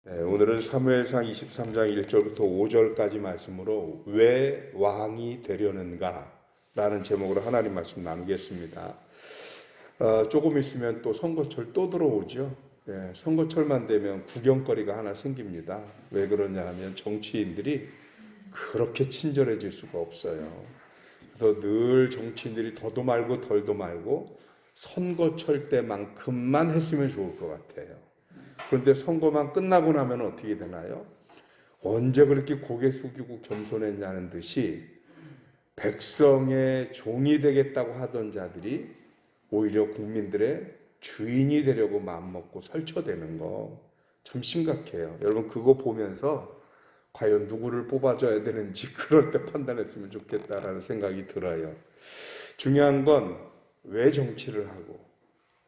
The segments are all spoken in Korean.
네, 오늘은 사무엘상 23장 1절부터 5절까지 말씀으로 왜 왕이 되려는가 라는 제목으로 하나님 말씀 나누겠습니다. 조금 있으면 또 선거철 또 들어오죠. 네, 선거철만 되면 구경거리가 하나 생깁니다. 왜 그러냐 하면 정치인들이 그렇게 친절해질 수가 없어요. 그래서 늘 정치인들이 더도 말고 덜도 말고 선거철 때만큼만 했으면 좋을 것 같아요. 그런데 선거만 끝나고 나면 어떻게 되나요? 언제 그렇게 고개 숙이고 겸손했냐는 듯이 백성의 종이 되겠다고 하던 자들이 오히려 국민들의 주인이 되려고 마음먹고 설쳐대는 거 참 심각해요. 여러분 그거 보면서 과연 누구를 뽑아줘야 되는지 그럴 때 판단했으면 좋겠다라는 생각이 들어요. 중요한 건 왜 정치를 하고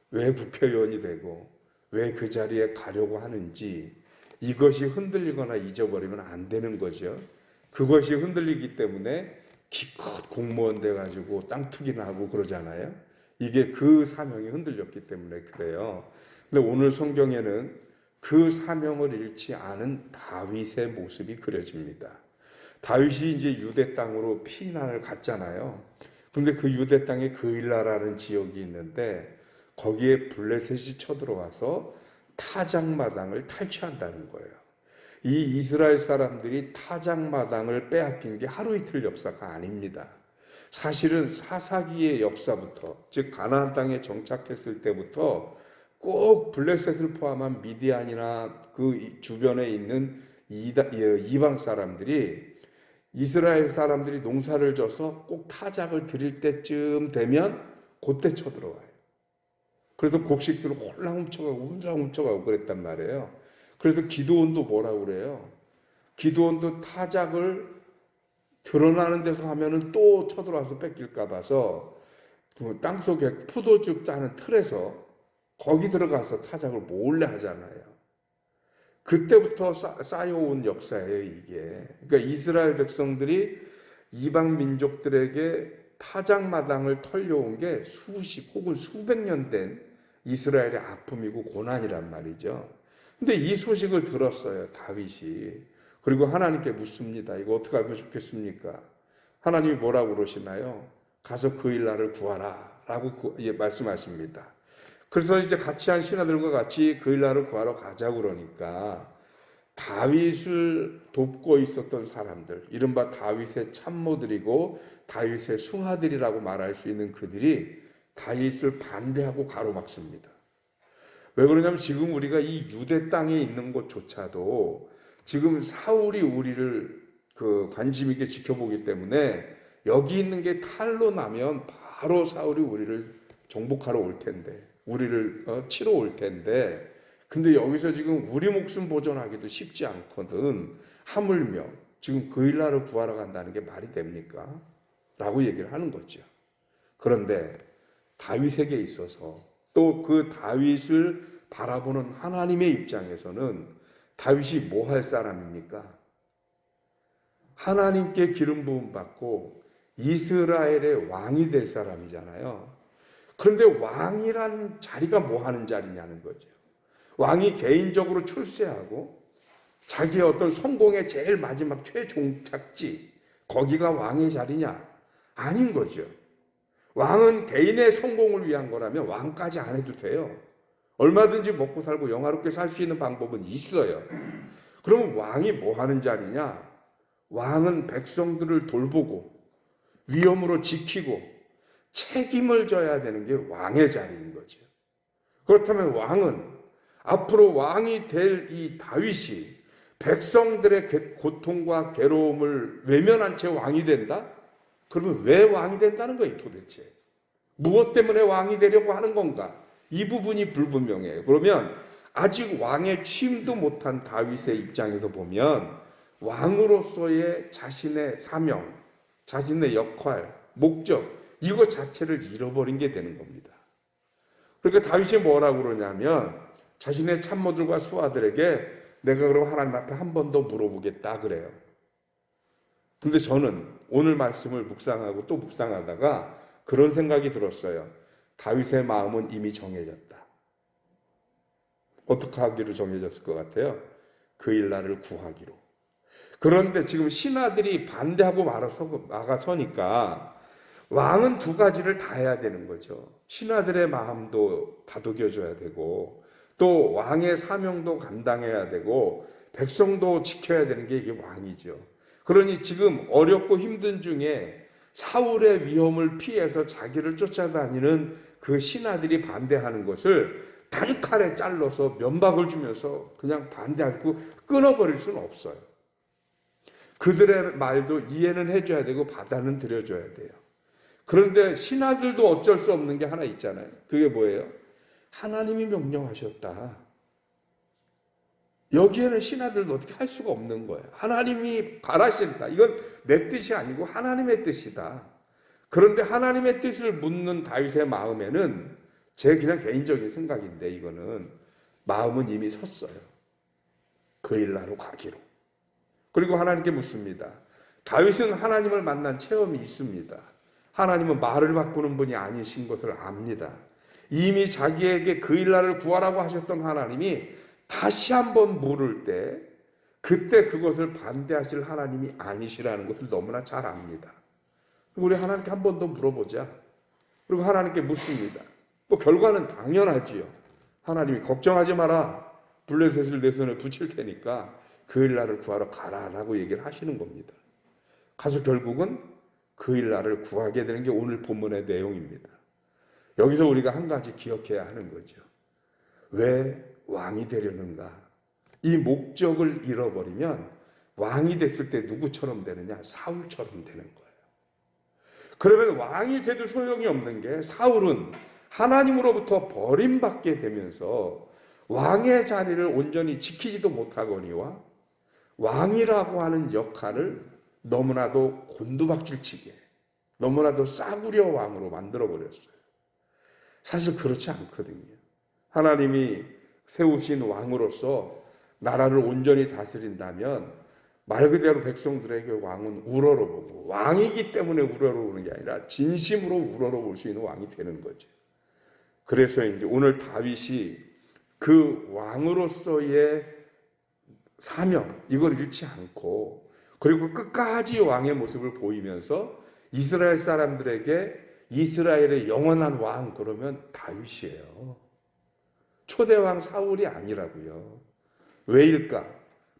왜 국회의원이 되고 왜 그 자리에 가려고 하는지 이것이 흔들리거나 잊어버리면 안 되는 거죠. 그것이 흔들리기 때문에 기껏 공무원 돼가지고 땅 투기나 하고 그러잖아요. 이게 그 사명이 흔들렸기 때문에 그래요. 근데 오늘 성경에는 그 사명을 잃지 않은 다윗의 모습이 그려집니다. 다윗이 이제 유대 땅으로 피난을 갔잖아요. 근데 그 유대 땅에 그일라라는 지역이 있는데 거기에 블레셋이 쳐들어와서 타작마당을 탈취한다는 거예요. 이 이스라엘 사람들이 타작마당을 빼앗긴 게 하루 이틀 역사가 아닙니다. 사실은 사사기의 역사부터, 즉 가나안 땅에 정착했을 때부터 꼭 블레셋을 포함한 미디안이나 그 주변에 있는 이방 사람들이 이스라엘 사람들이 농사를 져서 꼭 타작을 드릴 때쯤 되면 그때 쳐들어와요. 그래서 곡식들을 홀랑 훔쳐가고 그랬단 말이에요. 그래서 기드온도 뭐라고 그래요? 기드온도 타작을 드러나는 데서 하면은 또 쳐들어와서 뺏길까 봐서 그 땅속에 포도즙 짜는 틀에서 거기 들어가서 타작을 몰래 하잖아요. 그때부터 쌓여온 역사예요, 이게. 그러니까 이스라엘 백성들이 이방 민족들에게 타작마당을 털려온 게 수십 혹은 수백 년 된 이스라엘의 아픔이고 고난이란 말이죠. 근데 이 소식을 들었어요, 다윗이. 그리고 하나님께 묻습니다. 이거 어떻게 하면 좋겠습니까? 하나님이 뭐라고 그러시나요? 가서 그 일 나를 구하라 라고 말씀하십니다. 그래서 이제 같이 한 신하들과 같이 그 일 나를 구하러 가자고 그러니까 다윗을 돕고 있었던 사람들, 이른바 다윗의 참모들이고 다윗의 숭하들이라고 말할 수 있는 그들이 다윗을 반대하고 가로막습니다. 왜 그러냐면 지금 우리가 이 유대 땅에 있는 것조차도 지금 사울이 우리를 관심 있게 지켜보기 때문에 여기 있는 게 탈로 나면 바로 사울이 우리를 정복하러 올 텐데, 우리를 치러 올 텐데, 근데 여기서 지금 우리 목숨 보존하기도 쉽지 않거든. 하물며 지금 그 일나를 구하러 간다는 게 말이 됩니까? 라고 얘기를 하는 거죠. 그런데 다윗에게 있어서 또 그 다윗을 바라보는 하나님의 입장에서는 다윗이 뭐 할 사람입니까? 하나님께 기름 부음 받고 이스라엘의 왕이 될 사람이잖아요. 그런데 왕이란 자리가 뭐 하는 자리냐는 거죠. 왕이 개인적으로 출세하고 자기의 어떤 성공의 제일 마지막 최종착지, 거기가 왕의 자리냐? 아닌 거죠. 왕은 개인의 성공을 위한 거라면 왕까지 안 해도 돼요. 얼마든지 먹고 살고 영화롭게 살 수 있는 방법은 있어요. 그러면 왕이 뭐 하는 자리냐? 왕은 백성들을 돌보고 위험으로 지키고 책임을 져야 되는 게 왕의 자리인 거죠. 그렇다면 왕은 앞으로 왕이 될 이 다윗이 백성들의 고통과 괴로움을 외면한 채 왕이 된다? 그러면 왜 왕이 된다는 거예요, 도대체? 무엇 때문에 왕이 되려고 하는 건가? 이 부분이 불분명해요. 그러면 아직 왕에 취임도 못한 다윗의 입장에서 보면 왕으로서의 자신의 사명, 자신의 역할, 목적, 이거 자체를 잃어버린 게 되는 겁니다. 그러니까 다윗이 뭐라고 그러냐면 자신의 참모들과 수하들에게 내가 그럼 하나님 앞에 한 번 더 물어보겠다 그래요. 근데 저는 오늘 말씀을 묵상하고 또 묵상하다가 그런 생각이 들었어요. 다윗의 마음은 이미 정해졌다. 어떻게 하기로 정해졌을 것 같아요? 그 일날을 구하기로. 그런데 지금 신하들이 반대하고 막아서니까 왕은 두 가지를 다 해야 되는 거죠. 신하들의 마음도 다독여줘야 되고 또 왕의 사명도 감당해야 되고 백성도 지켜야 되는 게 이게 왕이죠. 그러니 지금 어렵고 힘든 중에 사울의 위험을 피해서 자기를 쫓아다니는 그 신하들이 반대하는 것을 단칼에 잘라서 면박을 주면서 그냥 반대하고 끊어버릴 수는 없어요. 그들의 말도 이해는 해줘야 되고 받아는 들여줘야 돼요. 그런데 신하들도 어쩔 수 없는 게 하나 있잖아요. 그게 뭐예요? 하나님이 명령하셨다. 여기에는 신하들도 어떻게 할 수가 없는 거예요. 하나님이 바라신다. 이건 내 뜻이 아니고 하나님의 뜻이다. 그런데 하나님의 뜻을 묻는 다윗의 마음에는 제 그냥 개인적인 생각인데 이거는 마음은 이미 섰어요. 그 일나로 가기로. 그리고 하나님께 묻습니다. 다윗은 하나님을 만난 체험이 있습니다. 하나님은 말을 바꾸는 분이 아니신 것을 압니다. 이미 자기에게 그 일날을 구하라고 하셨던 하나님이 다시 한번 물을 때 그때 그것을 반대하실 하나님이 아니시라는 것을 너무나 잘 압니다. 우리 하나님께 한 번 더 물어보자. 그리고 하나님께 묻습니다. 뭐 결과는 당연하지요. 하나님이 걱정하지 마라. 블레셋을 내 손에 붙일 테니까 그 일날을 구하러 가라라고 얘기를 하시는 겁니다. 가서 결국은 그 일날을 구하게 되는 게 오늘 본문의 내용입니다. 여기서 우리가 한 가지 기억해야 하는 거죠. 왜 왕이 되려는가? 이 목적을 잃어버리면 왕이 됐을 때 누구처럼 되느냐? 사울처럼 되는 거예요. 그러면 왕이 돼도 소용이 없는 게 사울은 하나님으로부터 버림받게 되면서 왕의 자리를 온전히 지키지도 못하거니와 왕이라고 하는 역할을 너무나도 곤두박질치게 너무나도 싸구려 왕으로 만들어버렸어요. 사실 그렇지 않거든요. 하나님이 세우신 왕으로서 나라를 온전히 다스린다면 말 그대로 백성들에게 왕은 우러러보고 왕이기 때문에 우러러보는 게 아니라 진심으로 우러러볼 수 있는 왕이 되는 거죠. 그래서 이제 오늘 다윗이 그 왕으로서의 사명 이걸 잃지 않고 그리고 끝까지 왕의 모습을 보이면서 이스라엘 사람들에게 이스라엘의 영원한 왕 그러면 다윗이에요. 초대왕 사울이 아니라고요. 왜일까?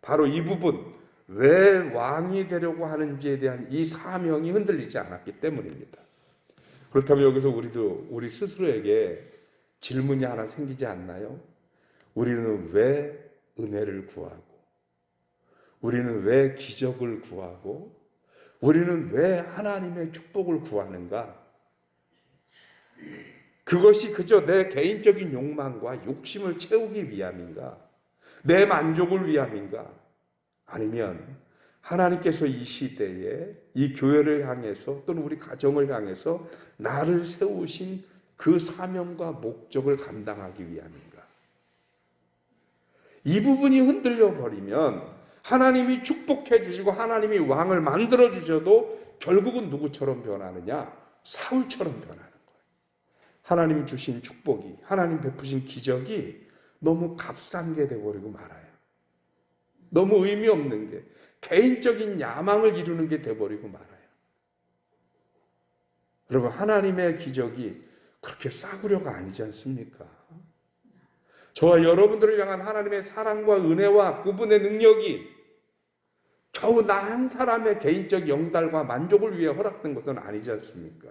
바로 이 부분 왜 왕이 되려고 하는지에 대한 이 사명이 흔들리지 않았기 때문입니다. 그렇다면 여기서 우리 스스로에게 질문이 하나 생기지 않나요? 우리는 왜 은혜를 구하고 우리는 왜 기적을 구하고 우리는 왜 하나님의 축복을 구하는가? 그것이 그저 내 개인적인 욕망과 욕심을 채우기 위함인가? 내 만족을 위함인가? 아니면 하나님께서 이 시대에 이 교회를 향해서 또는 우리 가정을 향해서 나를 세우신 그 사명과 목적을 감당하기 위함인가? 이 부분이 흔들려 버리면 하나님이 축복해 주시고 하나님이 왕을 만들어 주셔도 결국은 누구처럼 변하느냐? 사울처럼 변하는 거예요. 하나님 주신 축복이, 하나님 베푸신 기적이 너무 값싼 게 돼버리고 말아요. 너무 의미 없는 게, 개인적인 야망을 이루는 게 돼버리고 말아요. 여러분, 하나님의 기적이 그렇게 싸구려가 아니지 않습니까? 저와 여러분들을 향한 하나님의 사랑과 은혜와 그분의 능력이 겨우 나 한 사람의 개인적 영달과 만족을 위해 허락된 것은 아니지 않습니까?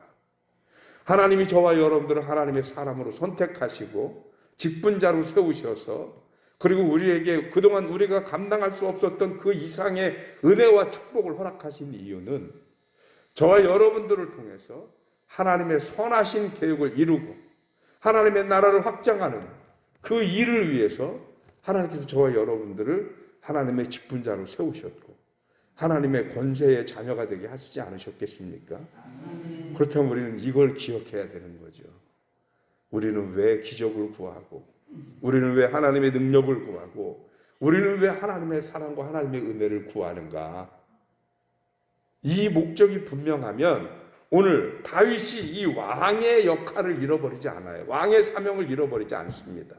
하나님이 저와 여러분들을 하나님의 사람으로 선택하시고 직분자로 세우셔서 그리고 우리에게 그동안 우리가 감당할 수 없었던 그 이상의 은혜와 축복을 허락하신 이유는 저와 여러분들을 통해서 하나님의 선하신 계획을 이루고 하나님의 나라를 확장하는 그 일을 위해서 하나님께서 저와 여러분들을 하나님의 직분자로 세우셨고 하나님의 권세의 자녀가 되게 하시지 않으셨겠습니까? 그렇다면 우리는 이걸 기억해야 되는 거죠. 우리는 왜 기적을 구하고 우리는 왜 하나님의 능력을 구하고 우리는 왜 하나님의 사랑과 하나님의 은혜를 구하는가? 이 목적이 분명하면 오늘 다윗이 이 왕의 역할을 잃어버리지 않아요. 왕의 사명을 잃어버리지 않습니다.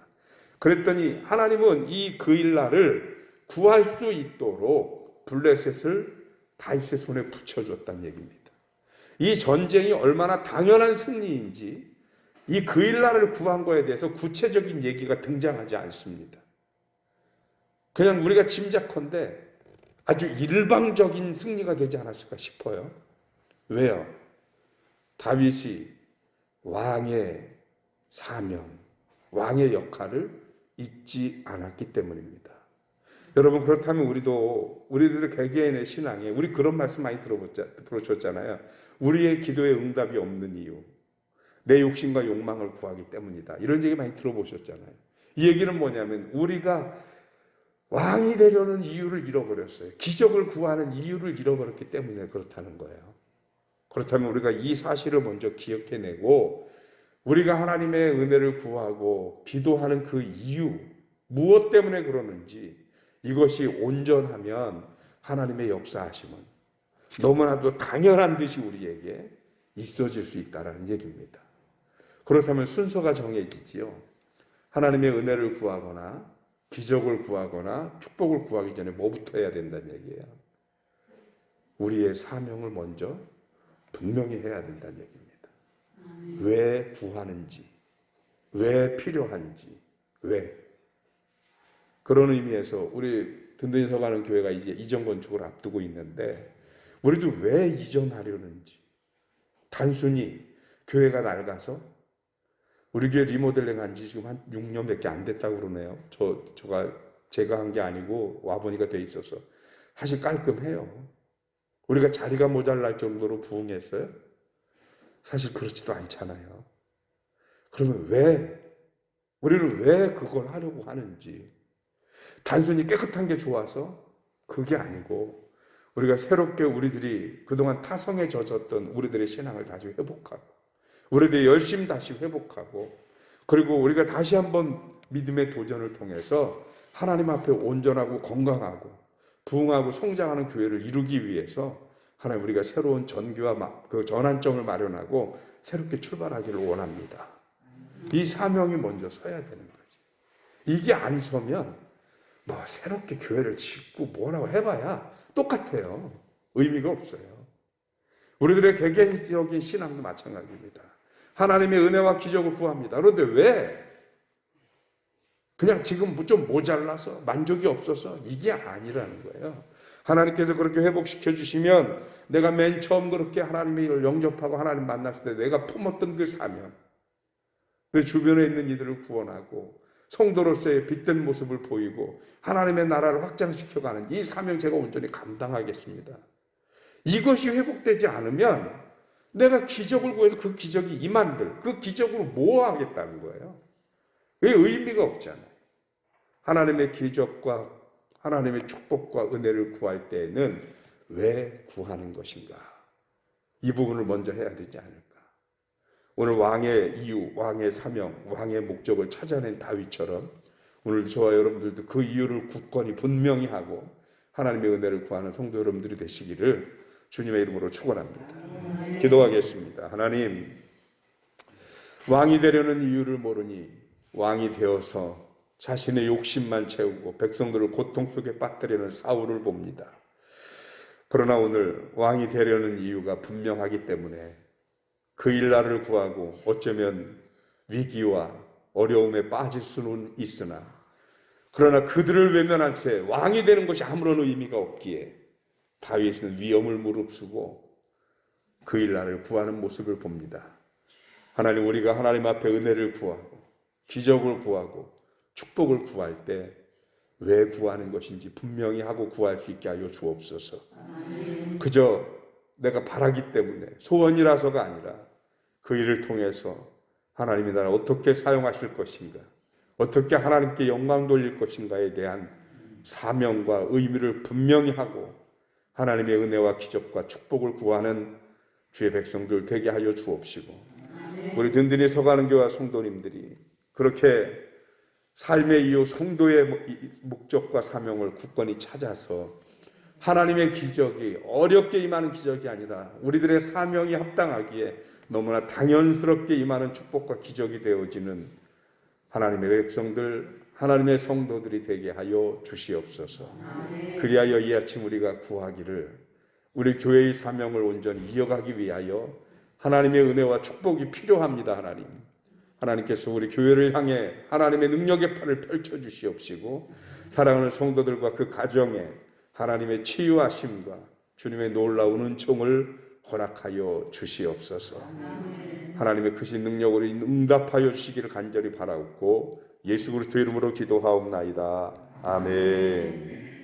그랬더니 하나님은 이 그 일날을 구할 수 있도록 블레셋을 다윗의 손에 붙여줬다는 얘기입니다. 이 전쟁이 얼마나 당연한 승리인지 이 그일라를 구한 거에 대해서 구체적인 얘기가 등장하지 않습니다. 그냥 우리가 짐작컨대 아주 일방적인 승리가 되지 않았을까 싶어요. 왜요? 다윗이 왕의 사명, 왕의 역할을 잊지 않았기 때문입니다. 여러분, 그렇다면 우리들의 개개인의 신앙에 우리 그런 말씀 많이 들어줬잖아요. 우리의 기도에 응답이 없는 이유, 내 욕심과 욕망을 구하기 때문이다. 이런 얘기 많이 들어보셨잖아요. 이 얘기는 뭐냐면 우리가 왕이 되려는 이유를 잃어버렸어요. 기적을 구하는 이유를 잃어버렸기 때문에 그렇다는 거예요. 그렇다면 우리가 이 사실을 먼저 기억해내고 우리가 하나님의 은혜를 구하고 기도하는 그 이유, 무엇 때문에 그러는지 이것이 온전하면 하나님의 역사하심은 너무나도 당연한 듯이 우리에게 있어질 수 있다는 얘기입니다. 그렇다면 순서가 정해지지요. 하나님의 은혜를 구하거나 기적을 구하거나 축복을 구하기 전에 뭐부터 해야 된다는 얘기예요. 우리의 사명을 먼저 분명히 해야 된다는 얘기입니다. 왜 구하는지, 왜 필요한지, 왜. 그런 의미에서 우리 든든히 서가는 교회가 이제 이전 건축을 앞두고 있는데 우리도 왜 이전하려는지, 단순히 교회가 낡아서 우리 교회 리모델링 한 지 지금 한 6년밖에 안 됐다고 그러네요. 제가 한 게 아니고 와보니까 돼 있어서 사실 깔끔해요. 우리가 자리가 모자랄 정도로 부흥했어요? 사실 그렇지도 않잖아요. 그러면 우리는 왜 그걸 하려고 하는지, 단순히 깨끗한 게 좋아서 그게 아니고 우리가 새롭게 우리들이 그동안 타성에 젖었던 우리들의 신앙을 다시 회복하고 우리들의 열심 다시 회복하고 그리고 우리가 다시 한번 믿음의 도전을 통해서 하나님 앞에 온전하고 건강하고 부흥하고 성장하는 교회를 이루기 위해서 하나님 우리가 새로운 전교와 그 전환점을 마련하고 새롭게 출발하기를 원합니다. 이 사명이 먼저 서야 되는 거지. 이게 안 서면 뭐 새롭게 교회를 짓고 뭐라고 해봐야 똑같아요. 의미가 없어요. 우리들의 개개인적인 신앙도 마찬가지입니다. 하나님의 은혜와 기적을 구합니다. 그런데 왜? 그냥 지금 좀 모자라서 만족이 없어서 이게 아니라는 거예요. 하나님께서 그렇게 회복시켜 주시면 내가 맨 처음 그렇게 하나님의 일을 영접하고 하나님 만났을 때 내가 품었던 그 사명, 그 주변에 있는 이들을 구원하고 성도로서의 빛된 모습을 보이고 하나님의 나라를 확장시켜가는 이 사명 제가 온전히 감당하겠습니다. 이것이 회복되지 않으면 내가 기적을 구해서 그 기적이 임한들 그 기적으로 뭐 하겠다는 거예요? 왜 의미가 없잖아요. 하나님의 기적과 하나님의 축복과 은혜를 구할 때에는 왜 구하는 것인가? 이 부분을 먼저 해야 되지 않을까? 오늘 왕의 이유, 왕의 사명, 왕의 목적을 찾아낸 다윗처럼 오늘 저와 여러분들도 그 이유를 굳건히 분명히 하고 하나님의 은혜를 구하는 성도 여러분들이 되시기를 주님의 이름으로 축원합니다. 기도하겠습니다. 하나님, 왕이 되려는 이유를 모르니 왕이 되어서 자신의 욕심만 채우고 백성들을 고통 속에 빠뜨리는 사울을 봅니다. 그러나 오늘 왕이 되려는 이유가 분명하기 때문에 그 일날을 구하고 어쩌면 위기와 어려움에 빠질 수는 있으나 그러나 그들을 외면한 채 왕이 되는 것이 아무런 의미가 없기에 다윗은 위험을 무릅쓰고 그 일날을 구하는 모습을 봅니다. 하나님, 우리가 하나님 앞에 은혜를 구하고 기적을 구하고 축복을 구할 때 왜 구하는 것인지 분명히 하고 구할 수 있게 하여 주옵소서. 그저 내가 바라기 때문에 소원이라서가 아니라 그 일을 통해서 하나님이 나를 어떻게 사용하실 것인가, 어떻게 하나님께 영광 돌릴 것인가에 대한 사명과 의미를 분명히 하고 하나님의 은혜와 기적과 축복을 구하는 주의 백성들 되게 하여 주옵시고 우리 든든히 서가는 교회와 성도님들이 그렇게 삶의 이유 성도의 목적과 사명을 굳건히 찾아서 하나님의 기적이 어렵게 임하는 기적이 아니라 우리들의 사명이 합당하기에 너무나 당연스럽게 임하는 축복과 기적이 되어지는 하나님의 백성들, 하나님의 성도들이 되게 하여 주시옵소서. 그리하여 이 아침 우리가 구하기를 우리 교회의 사명을 온전히 이어가기 위하여 하나님의 은혜와 축복이 필요합니다. 하나님께서 우리 교회를 향해 하나님의 능력의 팔을 펼쳐 주시옵시고 사랑하는 성도들과 그 가정에 하나님의 치유하심과 주님의 놀라운 은총을 허락하여 주시옵소서. 하나님의 크신 능력으로 응답하여 주시기를 간절히 바라옵고 예수 그리스도 이름으로 기도하옵나이다. 아멘.